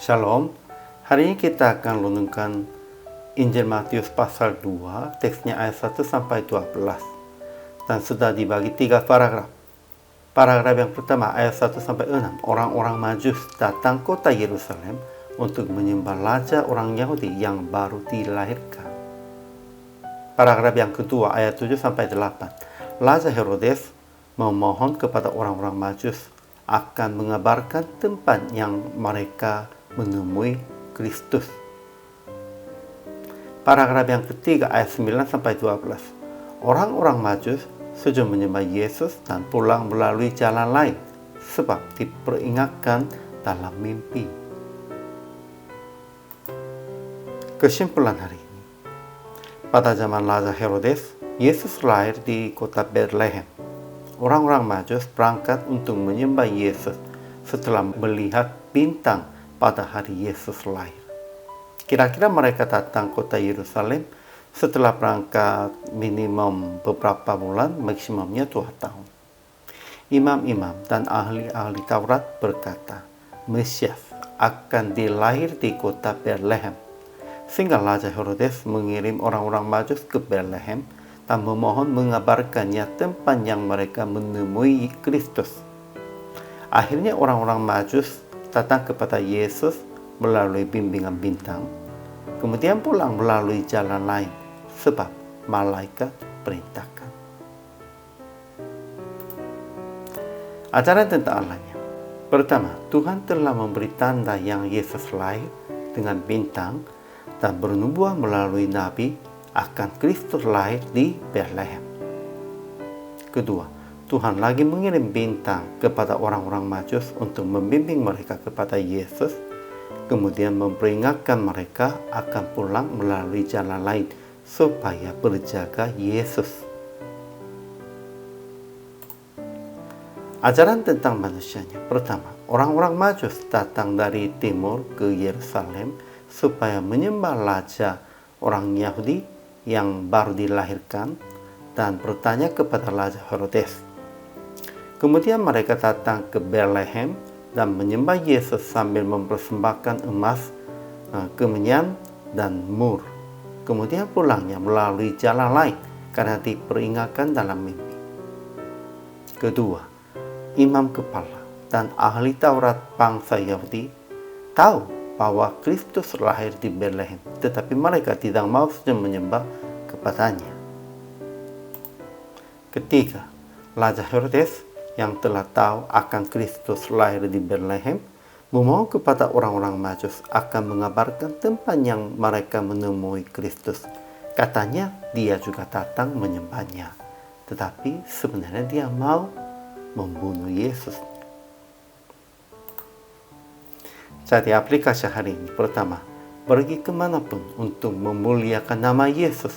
Shalom, hari ini kita akan renungkan Injil Matius pasal 2, teksnya ayat 1 sampai 12. Dan sudah dibagi 3 paragraf. Paragraf yang pertama ayat 1 sampai 6, orang-orang Majus datang kota Yerusalem untuk menyembah raja orang Yahudi yang baru dilahirkan. Paragraf yang kedua ayat 7 sampai 8, Raja Herodes memohon kepada orang-orang Majus akan mengabarkan tempat yang mereka menemui Kristus. Paragraf yang ketiga ayat 9 sampai 12, orang-orang Majus setuju menyembah Yesus dan pulang melalui jalan lain sebab diperingatkan dalam mimpi. Kesimpulan hari ini, pada zaman Raja Herodes, Yesus lahir di kota Bethlehem. Orang-orang Majus berangkat untuk menyembah Yesus setelah melihat bintang pada hari Yesus lahir. Kira-kira mereka datang kota Yerusalem setelah berangkat minimum beberapa bulan, maksimumnya 2 tahun. Imam-imam dan ahli-ahli Taurat berkata, Mesias akan dilahir di kota Bethlehem. Sehingga Raja Herodes mengirim orang-orang Majus ke Bethlehem dan memohon mengabarkannya tempat yang mereka menemui Kristus. Akhirnya orang-orang Majus datang kepada Yesus melalui bimbingan bintang, kemudian pulang melalui jalan lain sebab malaikat perintahkan. Ajaran tentang Allahnya. Pertama, Tuhan telah memberi tanda yang Yesus lahir dengan bintang dan bernubuat melalui nabi akan Kristus lahir di Bethlehem. Kedua, Tuhan lagi mengirim bintang kepada orang-orang Majus untuk membimbing mereka kepada Yesus, kemudian memperingatkan mereka akan pulang melalui jalan lain supaya berjaga Yesus. Ajaran tentang manusianya. Pertama, orang-orang Majus datang dari timur ke Yerusalem supaya menyembah raja orang Yahudi yang baru dilahirkan dan bertanya kepada Raja Herodes. Kemudian mereka datang ke Bethlehem dan menyembah Yesus sambil mempersembahkan emas, kemenyan, dan mur. Kemudian pulangnya melalui jalan lain karena diperingatkan dalam mimpi. Kedua, imam kepala dan ahli Taurat bangsa Yahudi tahu bahwa Kristus lahir di Bethlehem, tetapi mereka tidak mau menyembah kepadanya. Ketiga, Raja Herodes yang telah tahu akan Kristus lahir di Bethlehem memohon kepada orang-orang Majus akan mengabarkan tempat yang mereka menemui Kristus. Katanya dia juga datang menyembahnya, tetapi sebenarnya dia mau membunuh Yesus. Jadi aplikasi hari ini, pertama, pergi kemanapun untuk memuliakan nama Yesus,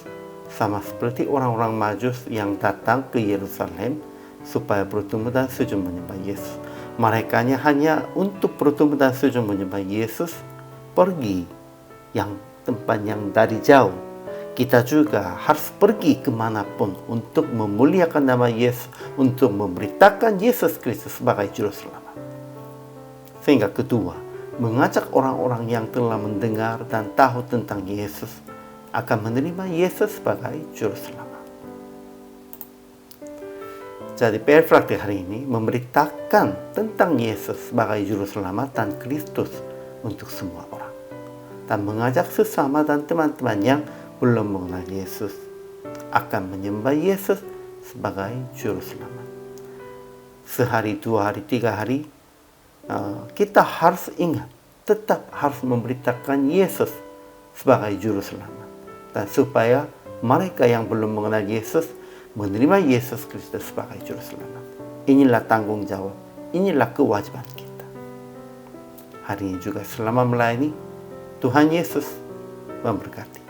sama seperti orang-orang Majus yang datang ke Yerusalem supaya bertemu dan sujud menyembah Yesus. Mereka hanya untuk bertemu dan sujud menyembah Yesus, pergi yang tempat yang dari jauh. Kita juga harus pergi kemanapun untuk memuliakan nama Yesus, untuk memberitakan Yesus Kristus sebagai Juru Selamat. Sehingga kedua, mengajak orang-orang yang telah mendengar dan tahu tentang Yesus akan menerima Yesus sebagai Juru Selamat. Jadi PR praktik hari ini memberitakan tentang Yesus sebagai Juru Selamat dan Kristus untuk semua orang, dan mengajak sesama dan teman-teman yang belum mengenal Yesus akan menyembah Yesus sebagai Juru Selamat. Sehari, 2 hari, 3 hari, kita harus ingat, tetap harus memberitakan Yesus sebagai Juru Selamat, dan supaya mereka yang belum mengenal Yesus menerima Yesus Kristus sebagai Juru Selamat. Inilah tanggung jawab, inilah kewajiban kita. Hari ini juga selama melayani, Tuhan Yesus memberkati.